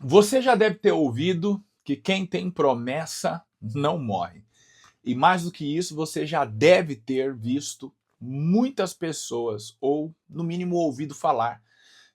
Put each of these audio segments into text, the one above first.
Você já deve ter ouvido que quem tem promessa não morre. E mais do que isso, você já deve ter visto muitas pessoas, ou no mínimo ouvido falar,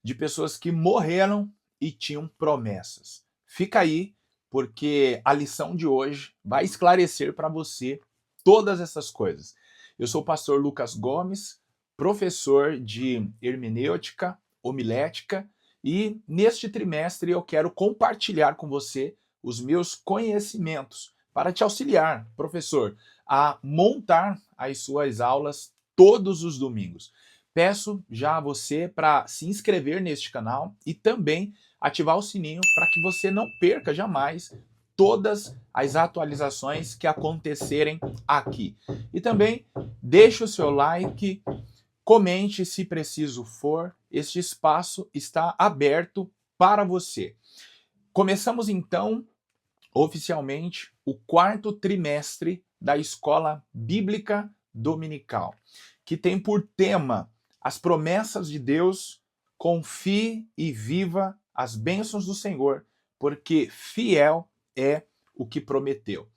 de pessoas que morreram e tinham promessas. Fica aí, porque a lição de hoje vai esclarecer para você todas essas coisas. Eu sou o pastor Lucas Gomes, professor de hermenêutica, homilética, e neste trimestre eu quero compartilhar com você os meus conhecimentos para te auxiliar, professor, a montar as suas aulas todos os domingos. Peço já a você para se inscrever neste canal e também ativar o sininho para que você não perca jamais todas as atualizações que acontecerem aqui. E também deixe o seu like, comente se preciso for, este espaço está aberto para você. Começamos então oficialmente o quarto trimestre da Escola Bíblica Dominical, que tem por tema as promessas de Deus, confie e viva as bênçãos do Senhor, porque fiel é o que prometeu.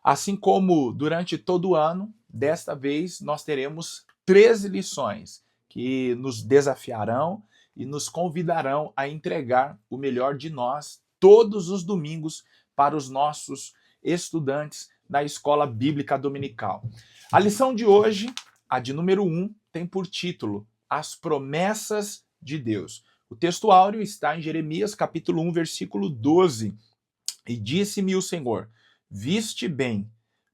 Assim como durante todo o ano, desta vez nós teremos 13 lições que nos desafiarão e nos convidarão a entregar o melhor de nós todos os domingos para os nossos estudantes da Escola Bíblica Dominical. A lição de hoje, a de número 1, tem por título As Promessas de Deus. O texto áureo está em Jeremias capítulo 1, versículo 12. E disse-me o Senhor: viste bem,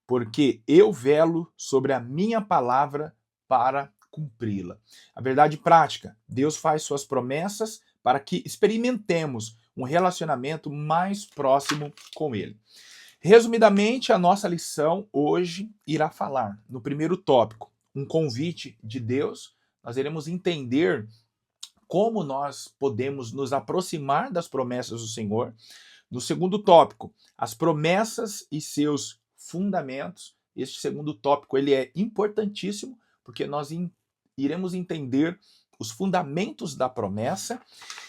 porque eu velo sobre a minha palavra para cumpri-la. A verdade prática: Deus faz suas promessas para que experimentemos um relacionamento mais próximo com Ele. Resumidamente, a nossa lição hoje irá falar, no primeiro tópico, um convite de Deus. Nós iremos entender como nós podemos nos aproximar das promessas do Senhor. No segundo tópico, as promessas e seus fundamentos. Este segundo tópico ele é importantíssimo, porque nós iremos entender os fundamentos da promessa.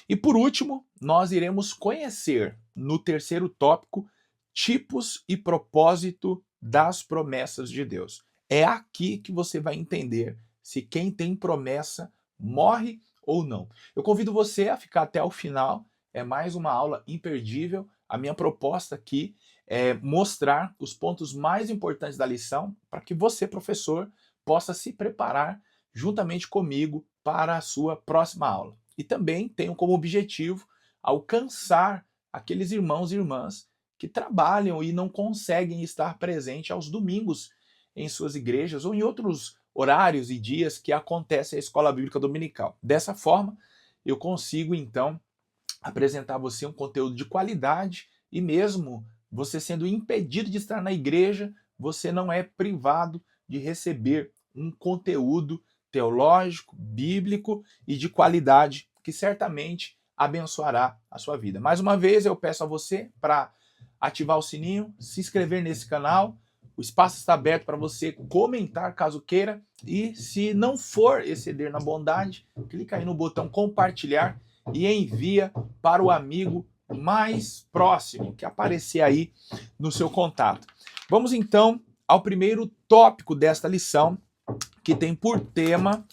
E por último, nós iremos conhecer, no terceiro tópico, tipos e propósito das promessas de Deus. É aqui que você vai entender se quem tem promessa morre ou não. Eu convido você a ficar até o final. É mais uma aula imperdível. A minha proposta aqui é mostrar os pontos mais importantes da lição para que você, professor, possa se preparar juntamente comigo para a sua próxima aula. E também tenho como objetivo alcançar aqueles irmãos e irmãs que trabalham e não conseguem estar presentes aos domingos em suas igrejas ou em outros horários e dias que acontece a Escola Bíblica Dominical. Dessa forma, eu consigo, então, apresentar a você um conteúdo de qualidade e mesmo você sendo impedido de estar na igreja, você não é privado de receber um conteúdo teológico, bíblico e de qualidade que certamente abençoará a sua vida. Mais uma vez, eu peço a você para ativar o sininho, se inscrever nesse canal. O espaço está aberto para você comentar caso queira. E se não for exceder na bondade, clica aí no botão compartilhar e envia para o amigo mais próximo que aparecer aí no seu contato. Vamos então ao primeiro tópico desta lição, que tem por tema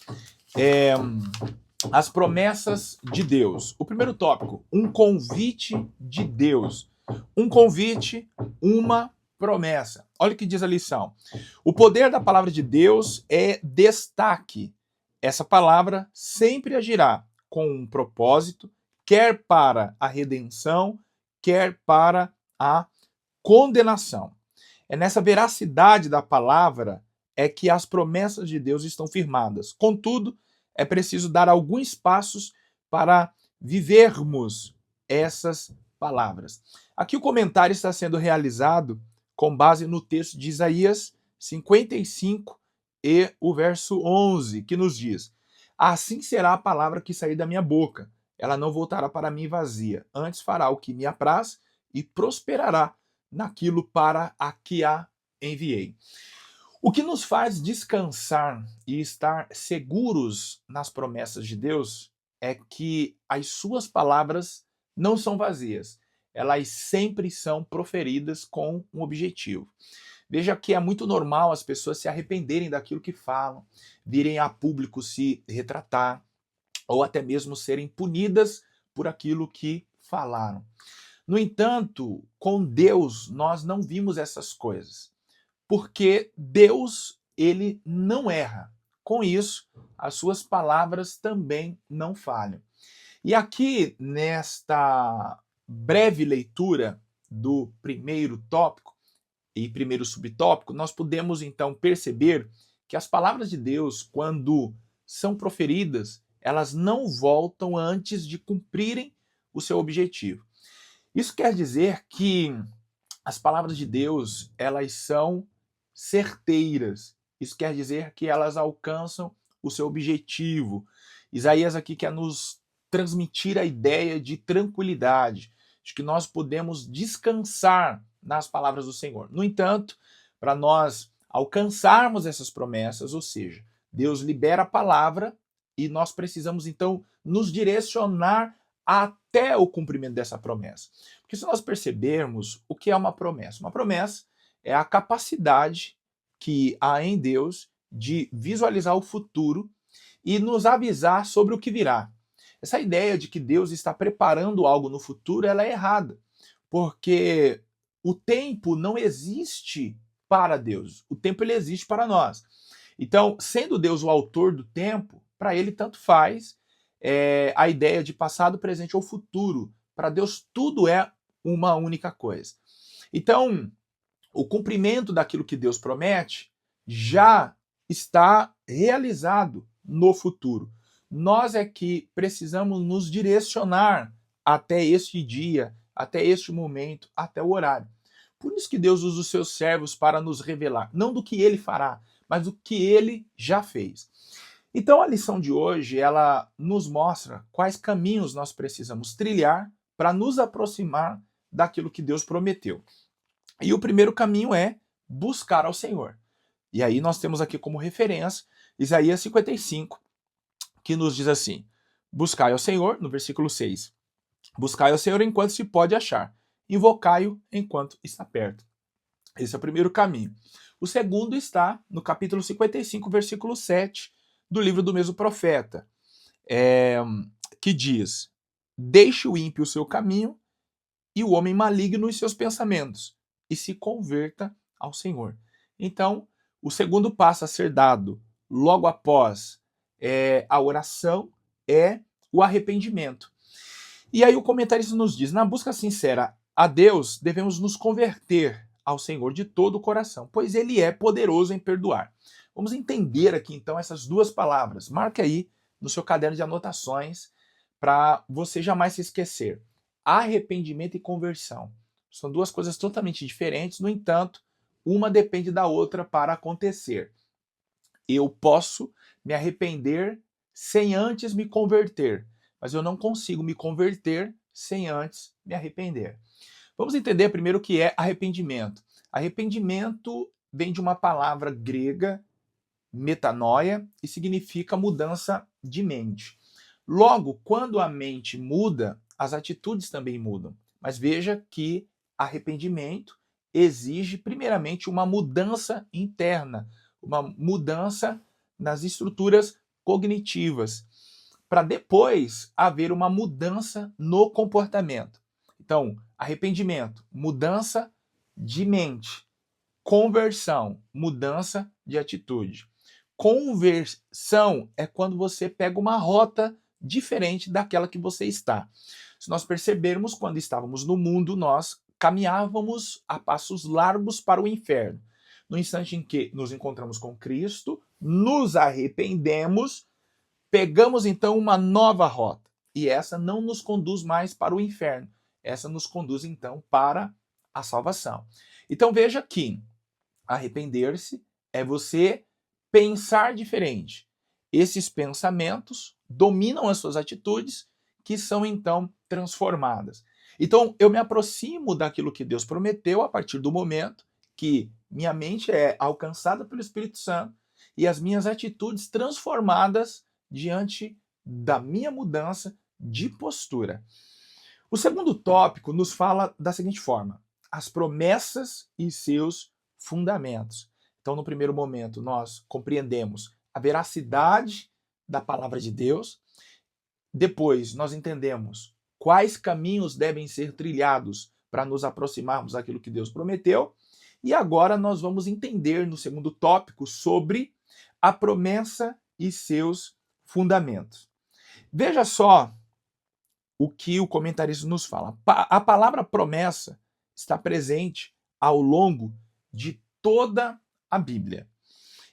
as promessas de Deus. O primeiro tópico, um convite de Deus. Um convite, uma promessa. Olha o que diz a lição. O poder da palavra de Deus é destaque. Essa palavra sempre agirá com um propósito, quer para a redenção, quer para a condenação. É nessa veracidade da palavra é que as promessas de Deus estão firmadas. Contudo, é preciso dar alguns passos para vivermos essas palavras. Aqui o comentário está sendo realizado com base no texto de Isaías 55 e o verso 11, que nos diz: assim será a palavra que sair da minha boca. Ela não voltará para mim vazia, antes fará o que me apraz e prosperará naquilo para a que a enviei. O que nos faz descansar e estar seguros nas promessas de Deus é que as suas palavras não são vazias. elas sempre são proferidas com um objetivo. Veja que é muito normal as pessoas se arrependerem daquilo que falam, virem a público se retratar, ou até mesmo serem punidas por aquilo que falaram. No entanto, com Deus nós não vimos essas coisas, porque Deus, ele não erra. Com isso, as suas palavras também não falham. E aqui, nesta breve leitura do primeiro tópico e primeiro subtópico, nós podemos então perceber que as palavras de Deus, quando são proferidas, elas não voltam antes de cumprirem o seu objetivo. Isso quer dizer que as palavras de Deus, elas são certeiras. Isso quer dizer que elas alcançam o seu objetivo. Isaías aqui quer nos transmitir a ideia de tranquilidade, de que nós podemos descansar nas palavras do Senhor. No entanto, para nós alcançarmos essas promessas, ou seja, Deus libera a palavra e nós precisamos então nos direcionar até o cumprimento dessa promessa. Porque se nós percebermos o que é uma promessa é a capacidade que há em Deus de visualizar o futuro e nos avisar sobre o que virá. Essa ideia de que Deus está preparando algo no futuro, ela é errada, porque o tempo não existe para Deus, o tempo ele existe para nós. Então, sendo Deus o autor do tempo, para ele tanto faz a ideia de passado, presente ou futuro. Para Deus tudo é uma única coisa. Então, o cumprimento daquilo que Deus promete já está realizado no futuro. Nós é que precisamos nos direcionar até este dia, até este momento, até o horário. Por isso que Deus usa os seus servos para nos revelar, não do que ele fará, mas do que ele já fez. Então a lição de hoje, ela nos mostra quais caminhos nós precisamos trilhar para nos aproximar daquilo que Deus prometeu. E o primeiro caminho é buscar ao Senhor. E aí nós temos aqui como referência Isaías 55, que nos diz assim: buscai ao Senhor, no versículo 6. Buscai ao Senhor enquanto se pode achar. Invocai-o enquanto está perto. Esse é o primeiro caminho. O segundo está no capítulo 55, versículo 7, do livro do mesmo profeta, que diz: deixe o ímpio o seu caminho e o homem maligno os seus pensamentos, e se converta ao Senhor. Então, o segundo passo a ser dado logo após a oração é o arrependimento. E aí o comentarista nos diz: na busca sincera a Deus, devemos nos converter ao Senhor de todo o coração, pois Ele é poderoso em perdoar. Vamos entender aqui então essas duas palavras. Marque aí no seu caderno de anotações para você jamais se esquecer. Arrependimento e conversão. São duas coisas totalmente diferentes, no entanto, uma depende da outra para acontecer. Eu posso me arrepender sem antes me converter, mas eu não consigo me converter sem antes me arrepender. Vamos entender primeiro o que é arrependimento. Arrependimento vem de uma palavra grega, metanoia, e significa mudança de mente. Logo, quando a mente muda, as atitudes também mudam. Mas veja que arrependimento exige primeiramente uma mudança interna, uma mudança nas estruturas cognitivas, para depois haver uma mudança no comportamento. Então, arrependimento, mudança de mente. Conversão, mudança de atitude. Conversão é quando você pega uma rota diferente daquela que você está. Se nós percebermos, quando estávamos no mundo, nós caminhávamos a passos largos para o inferno. No instante em que nos encontramos com Cristo, nos arrependemos, pegamos então uma nova rota. E essa não nos conduz mais para o inferno. Essa nos conduz então para a salvação. Então veja que arrepender-se é você pensar diferente. Esses pensamentos dominam as suas atitudes, que são então transformadas. Então eu me aproximo daquilo que Deus prometeu a partir do momento que minha mente é alcançada pelo Espírito Santo e as minhas atitudes transformadas diante da minha mudança de postura. O segundo tópico nos fala da seguinte forma: as promessas e seus fundamentos. Então, no primeiro momento, nós compreendemos a veracidade da palavra de Deus. Depois, nós entendemos quais caminhos devem ser trilhados para nos aproximarmos daquilo que Deus prometeu. E agora nós vamos entender no segundo tópico sobre a promessa e seus fundamentos. Veja só o que o comentarista nos fala. A palavra promessa está presente ao longo de toda a Bíblia.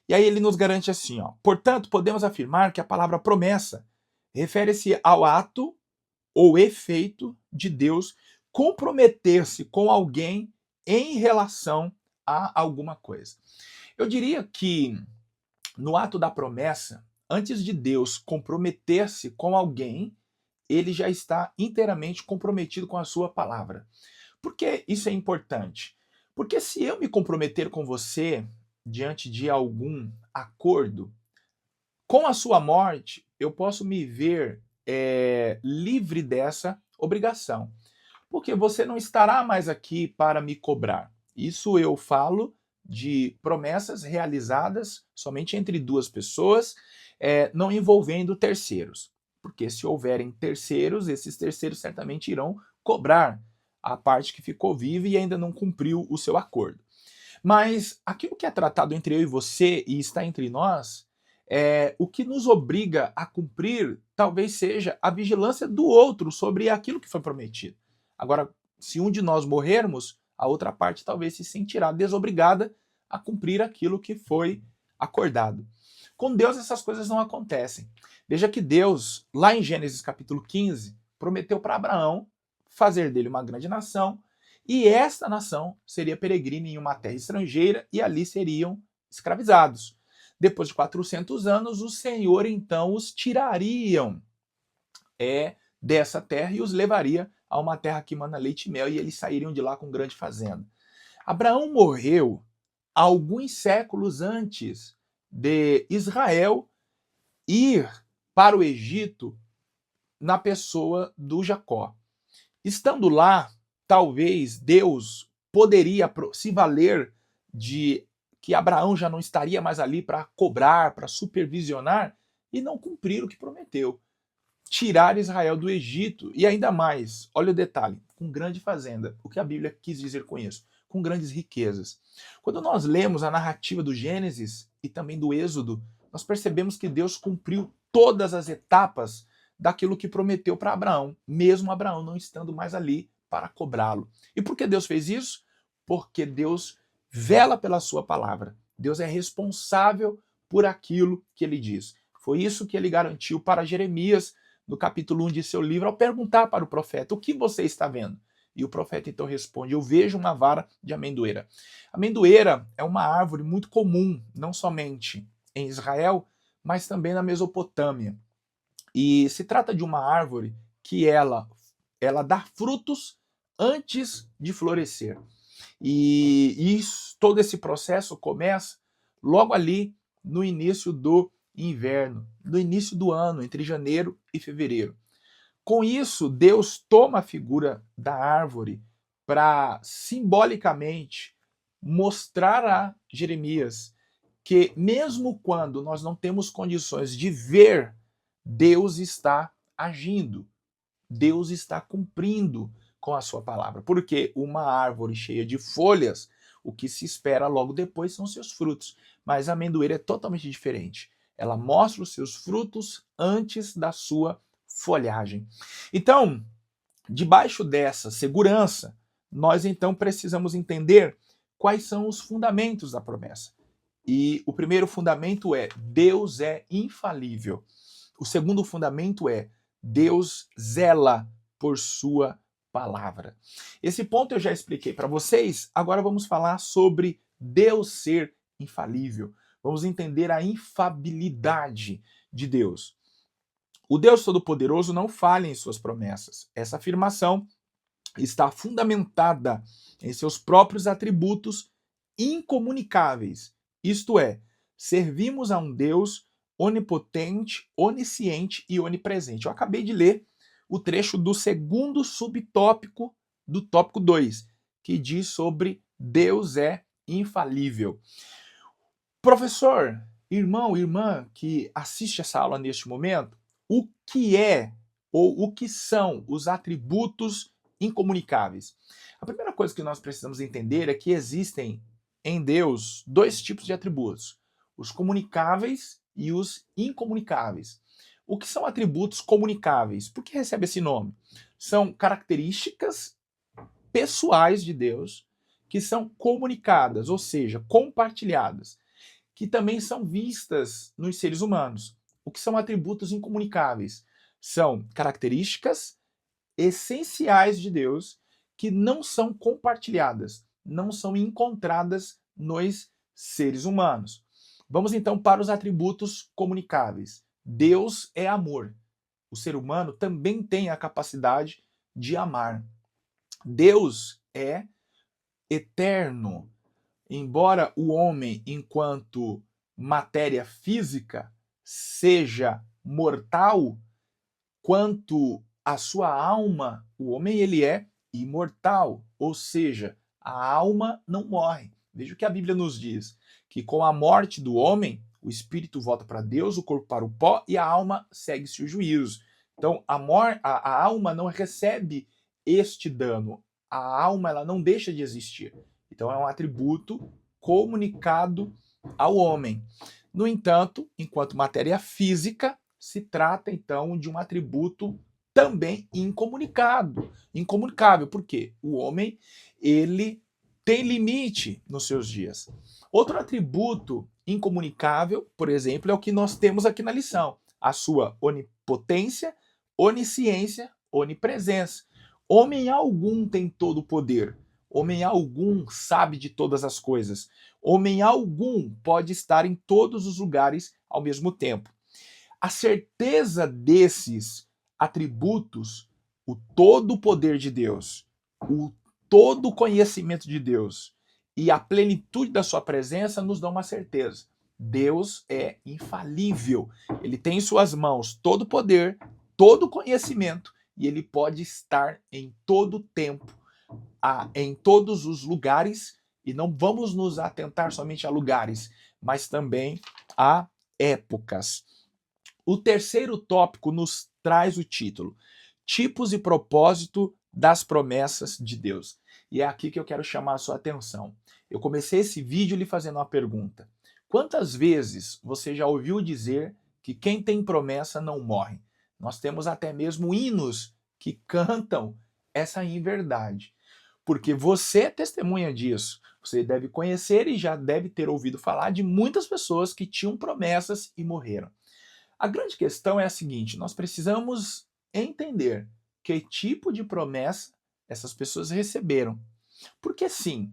E aí ele nos garante assim, ó: portanto, podemos afirmar que a palavra promessa refere-se ao ato ou efeito de Deus comprometer-se com alguém em relação a alguma coisa. Eu diria que no ato da promessa, antes de Deus comprometer-se com alguém, ele já está inteiramente comprometido com a sua palavra. Por que isso é importante? Porque se eu me comprometer com você diante de algum acordo, com a sua morte, eu posso me ver livre dessa obrigação. Porque você não estará mais aqui para me cobrar. Isso eu falo de promessas realizadas somente entre duas pessoas, não envolvendo terceiros. Porque se houverem terceiros, esses terceiros certamente irão cobrar a parte que ficou viva e ainda não cumpriu o seu acordo. Mas aquilo que é tratado entre eu e você e está entre nós, o que nos obriga a cumprir talvez seja a vigilância do outro sobre aquilo que foi prometido. Agora, se um de nós morrermos, a outra parte talvez se sentirá desobrigada a cumprir aquilo que foi acordado. Com Deus essas coisas não acontecem. Veja que Deus, lá em Gênesis capítulo 15, prometeu para Abraão fazer dele uma grande nação, e esta nação seria peregrina em uma terra estrangeira e ali seriam escravizados. Depois de 400 anos, o Senhor então os tirariam dessa terra e os levaria a uma terra que mana leite e mel, e eles sairiam de lá com grande fazenda. Abraão morreu alguns séculos antes de Israel ir para o Egito na pessoa do Jacó. Estando lá, talvez Deus poderia se valer de que Abraão já não estaria mais ali para cobrar, para supervisionar e não cumprir o que prometeu. Tirar Israel do Egito e ainda mais, olha o detalhe, com grande fazenda. O que a Bíblia quis dizer com isso? Com grandes riquezas. Quando nós lemos a narrativa do Gênesis e também do Êxodo, nós percebemos que Deus cumpriu todas as etapas daquilo que prometeu para Abraão, mesmo Abraão não estando mais ali para cobrá-lo. E por que Deus fez isso? Porque Deus vela pela sua palavra. Deus é responsável por aquilo que ele diz. Foi isso que ele garantiu para Jeremias, no capítulo 1 de seu livro, ao perguntar para o profeta: o que você está vendo? E o profeta então responde: eu vejo uma vara de amendoeira. Amendoeira é uma árvore muito comum, não somente em Israel, mas também na Mesopotâmia. E se trata de uma árvore que ela dá frutos antes de florescer. E todo esse processo começa logo ali no início do inverno, no início do ano, entre janeiro e fevereiro. Com isso, Deus toma a figura da árvore para simbolicamente mostrar a Jeremias que mesmo quando nós não temos condições de ver, Deus está agindo, Deus está cumprindo com a sua palavra. Porque uma árvore cheia de folhas, o que se espera logo depois são seus frutos. Mas a amendoeira é totalmente diferente. Ela mostra os seus frutos antes da sua folhagem. Então, debaixo dessa segurança, nós então precisamos entender quais são os fundamentos da promessa. E o primeiro fundamento é: Deus é infalível. O segundo fundamento é: Deus zela por sua palavra. Esse ponto eu já expliquei para vocês, agora vamos falar sobre Deus ser infalível. Vamos entender a infabilidade de Deus. O Deus Todo-Poderoso não falha em suas promessas. Essa afirmação está fundamentada em seus próprios atributos incomunicáveis. Isto é, servimos a um Deus onipotente, onisciente e onipresente. Eu acabei de ler o trecho do segundo subtópico do tópico 2, que diz sobre Deus é infalível. Professor, irmão, irmã que assiste essa aula neste momento, o que é ou o que são os atributos incomunicáveis? A primeira coisa que nós precisamos entender é que existem em Deus dois tipos de atributos: os comunicáveis e os incomunicáveis. O que são atributos comunicáveis? Por que recebe esse nome? São características pessoais de Deus que são comunicadas, ou seja, compartilhadas, que também são vistas nos seres humanos. O que são atributos incomunicáveis? São características essenciais de Deus que não são compartilhadas, não são encontradas nos seres humanos. Vamos então para os atributos comunicáveis. Deus é amor. O ser humano também tem a capacidade de amar. Deus é eterno. Embora o homem, enquanto matéria física, seja mortal, quanto a sua alma, o homem ele é imortal, ou seja, a alma não morre. Veja o que a Bíblia nos diz, que com a morte do homem, o espírito volta para Deus, o corpo para o pó e a alma segue-se o juízo. Então, a alma não recebe este dano. A alma ela não deixa de existir. Então, é um atributo comunicado ao homem. No entanto, enquanto matéria física, se trata então de um atributo também incomunicável, porque o homem ele tem limite nos seus dias. Outro atributo incomunicável, por exemplo, é o que nós temos aqui na lição: a sua onipotência, onisciência, onipresença. Homem algum tem todo o poder. Homem algum sabe de todas as coisas. Homem algum pode estar em todos os lugares ao mesmo tempo. A certeza desses atributos, o todo o poder de Deus, o todo o conhecimento de Deus e a plenitude da sua presença nos dão uma certeza. Deus é infalível. Ele tem em suas mãos todo o poder, todo o conhecimento e ele pode estar em todo o tempo, em todos os lugares, e não vamos nos atentar somente a lugares, mas também a épocas. O terceiro tópico nos traz o título: Tipos e propósito das promessas de Deus. E é aqui que eu quero chamar a sua atenção. Eu comecei esse vídeo lhe fazendo uma pergunta: quantas vezes você já ouviu dizer que quem tem promessa não morre? Nós temos até mesmo hinos que cantam essa inverdade. Porque você é testemunha disso. Você deve conhecer e já deve ter ouvido falar de muitas pessoas que tinham promessas e morreram. A grande questão é a seguinte: nós precisamos entender que tipo de promessa essas pessoas receberam. Porque sim,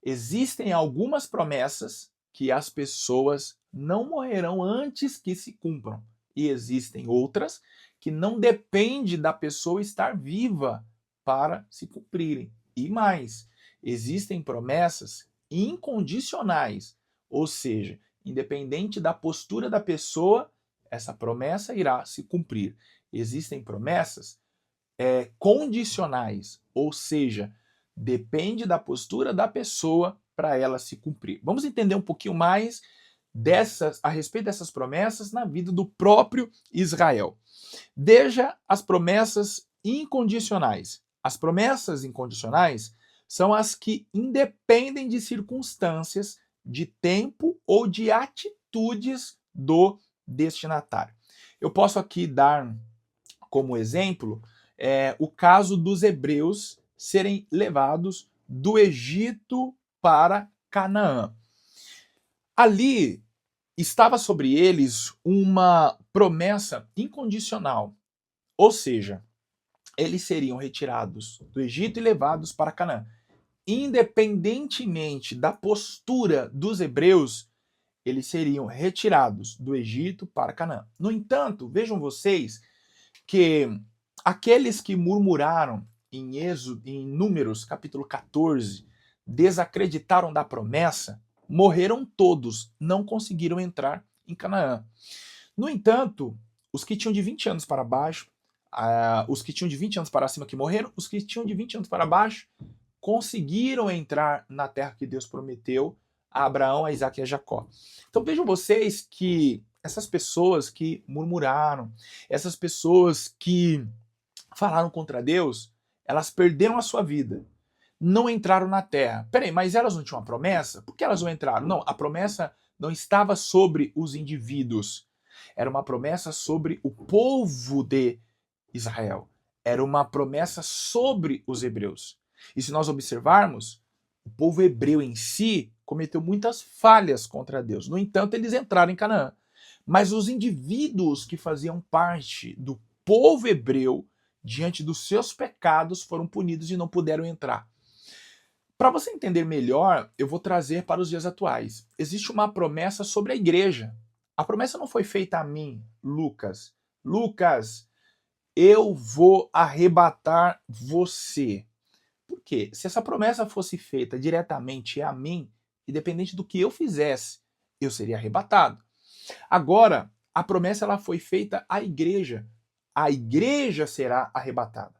existem algumas promessas que as pessoas não morrerão antes que se cumpram. E existem outras que não depende da pessoa estar viva para se cumprirem. E mais, existem promessas incondicionais, ou seja, independente da postura da pessoa, essa promessa irá se cumprir. Existem promessas condicionais, ou seja, depende da postura da pessoa para ela se cumprir. Vamos entender um pouquinho mais a respeito dessas promessas na vida do próprio Israel. Veja as promessas incondicionais. As promessas incondicionais são as que independem de circunstâncias, de tempo ou de atitudes do destinatário. Eu posso aqui dar como exemplo o caso dos hebreus serem levados do Egito para Canaã. Ali estava sobre eles uma promessa incondicional, ou seja, eles seriam retirados do Egito e levados para Canaã. Independentemente da postura dos hebreus, eles seriam retirados do Egito para Canaã. No entanto, vejam vocês que aqueles que murmuraram em Números, capítulo 14, desacreditaram da promessa, morreram todos, não conseguiram entrar em Canaã. No entanto, os que tinham de 20 anos para baixo, Os que tinham de 20 anos para cima que morreram, os que tinham de 20 anos para baixo conseguiram entrar na terra que Deus prometeu a Abraão, a Isaac e a Jacó. Então vejam vocês que essas pessoas que murmuraram, essas pessoas que falaram contra Deus, elas perderam a sua vida. Não entraram na terra. Peraí, mas elas não tinham uma promessa? Por que elas não entraram? Não, a promessa não estava sobre os indivíduos. Era uma promessa sobre o povo de Israel. Era uma promessa sobre os hebreus. E se nós observarmos, o povo hebreu em si cometeu muitas falhas contra Deus. No entanto, eles entraram em Canaã. Mas os indivíduos que faziam parte do povo hebreu, diante dos seus pecados, foram punidos e não puderam entrar. Para você entender melhor, eu vou trazer para os dias atuais. Existe uma promessa sobre a igreja. A promessa não foi feita a mim, Lucas. Lucas, eu vou arrebatar você. Por quê? Se essa promessa fosse feita diretamente a mim, independente do que eu fizesse, eu seria arrebatado. Agora, a promessa ela foi feita à igreja. A igreja será arrebatada.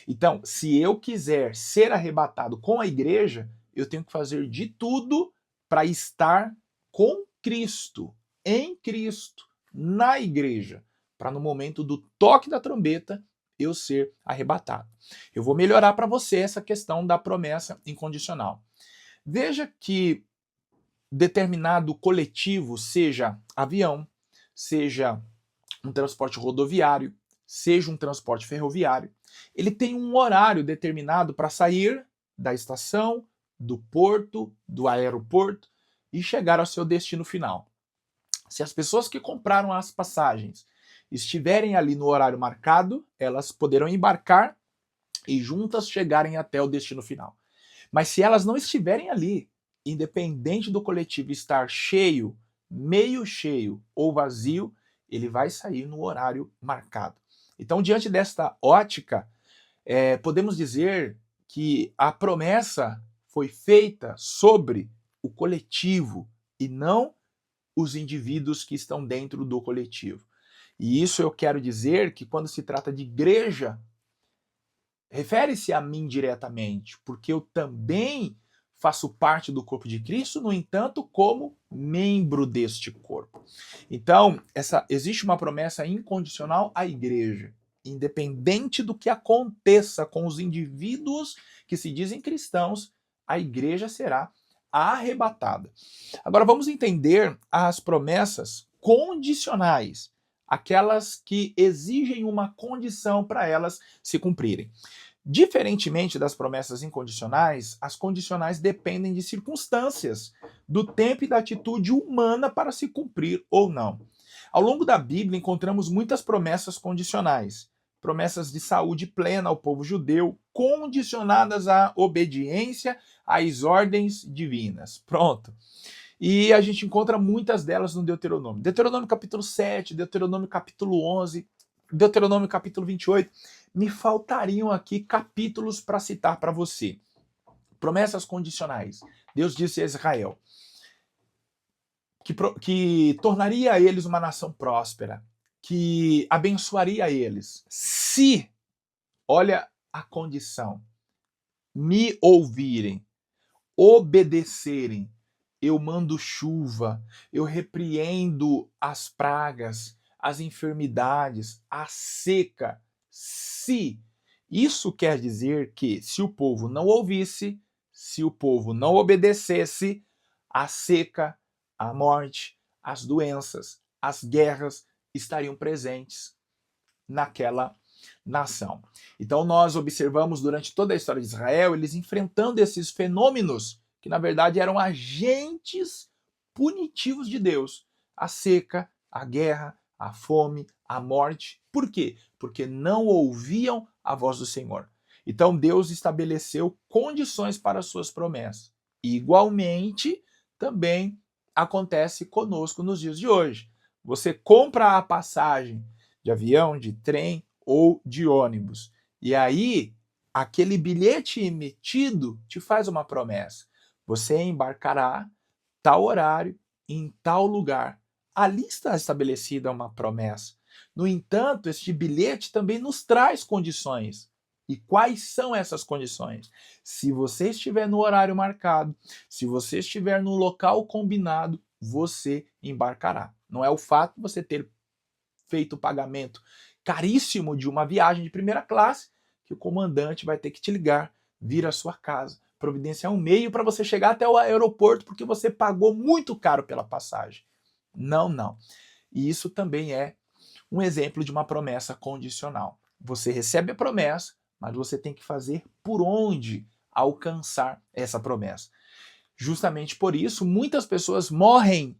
Então, se eu quiser ser arrebatado com a igreja, eu tenho que fazer de tudo para estar com Cristo, em Cristo, na igreja, para no momento do toque da trombeta eu ser arrebatado. Eu vou melhorar para você essa questão da promessa incondicional. Veja que determinado coletivo, seja avião, seja um transporte rodoviário, seja um transporte ferroviário, ele tem um horário determinado para sair da estação, do porto, do aeroporto e chegar ao seu destino final. Se as pessoas que compraram as passagens estiverem ali no horário marcado, elas poderão embarcar e juntas chegarem até o destino final. Mas se elas não estiverem ali, independente do coletivo estar cheio, meio cheio ou vazio, ele vai sair no horário marcado. Então, diante desta ótica, podemos dizer que a promessa foi feita sobre o coletivo e não os indivíduos que estão dentro do coletivo. E isso eu quero dizer que quando se trata de igreja, refere-se a mim diretamente, porque eu também faço parte do corpo de Cristo, no entanto, como membro deste corpo. Então, existe uma promessa incondicional à igreja, independente do que aconteça com os indivíduos que se dizem cristãos, a igreja será arrebatada. Agora vamos entender as promessas condicionais, aquelas que exigem uma condição para elas se cumprirem. Diferentemente das promessas incondicionais, as condicionais dependem de circunstâncias, do tempo e da atitude humana para se cumprir ou não. Ao longo da Bíblia encontramos muitas promessas condicionais, promessas de saúde plena ao povo judeu, condicionadas à obediência às ordens divinas. Pronto. E a gente encontra muitas delas no Deuteronômio. Deuteronômio capítulo 7, Deuteronômio capítulo 11, Deuteronômio capítulo 28. Me faltariam aqui capítulos para citar para você. Promessas condicionais. Deus disse a Israel que tornaria a eles uma nação próspera, que abençoaria eles, se, olha a condição, me ouvirem, obedecerem, eu mando chuva, eu repreendo as pragas, as enfermidades, a seca. Se isso quer dizer que se o povo não ouvisse, se o povo não obedecesse, a seca, a morte, as doenças, as guerras estariam presentes naquela nação. Então nós observamos durante toda a história de Israel eles enfrentando esses fenômenos que na verdade eram agentes punitivos de Deus. A seca, a guerra, a fome, a morte. Por quê? Porque não ouviam a voz do Senhor. Então Deus estabeleceu condições para as suas promessas. E, igualmente, também acontece conosco nos dias de hoje. Você compra a passagem de avião, de trem ou de ônibus. E aí, aquele bilhete emitido te faz uma promessa. Você embarcará tal horário, em tal lugar. Ali está estabelecida uma promessa. No entanto, este bilhete também nos traz condições. E quais são essas condições? Se você estiver no horário marcado, se você estiver no local combinado, você embarcará. Não é o fato de você ter feito o pagamento caríssimo de uma viagem de primeira classe que o comandante vai ter que te ligar, vir à sua casa, providenciar um meio para você chegar até o aeroporto porque você pagou muito caro pela passagem. Não, não. E isso também é um exemplo de uma promessa condicional. Você recebe a promessa, mas você tem que fazer por onde alcançar essa promessa. Justamente por isso, muitas pessoas morrem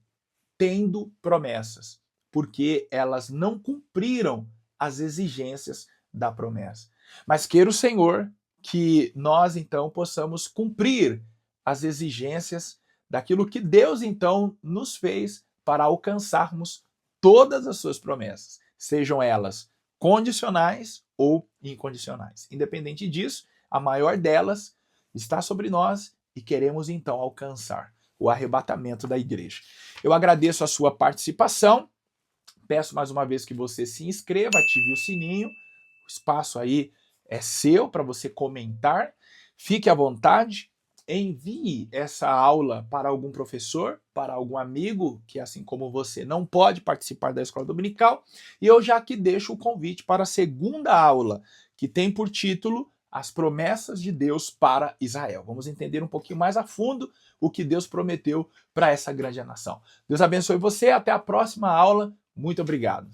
tendo promessas, porque elas não cumpriram as exigências da promessa. Mas queira o Senhor que nós então possamos cumprir as exigências daquilo que Deus então nos fez para alcançarmos todas as suas promessas, sejam elas condicionais ou incondicionais. Independente disso, a maior delas está sobre nós e queremos então alcançar o arrebatamento da igreja. Eu agradeço a sua participação, peço mais uma vez que você se inscreva, ative o sininho, o espaço aí é seu para você comentar, fique à vontade, envie essa aula para algum professor, para algum amigo que, assim como você, não pode participar da escola dominical, e eu já aqui deixo o convite para a segunda aula, que tem por título As Promessas de Deus para Israel. Vamos entender um pouquinho mais a fundo o que Deus prometeu para essa grande nação. Deus abençoe você, até a próxima aula, muito obrigado.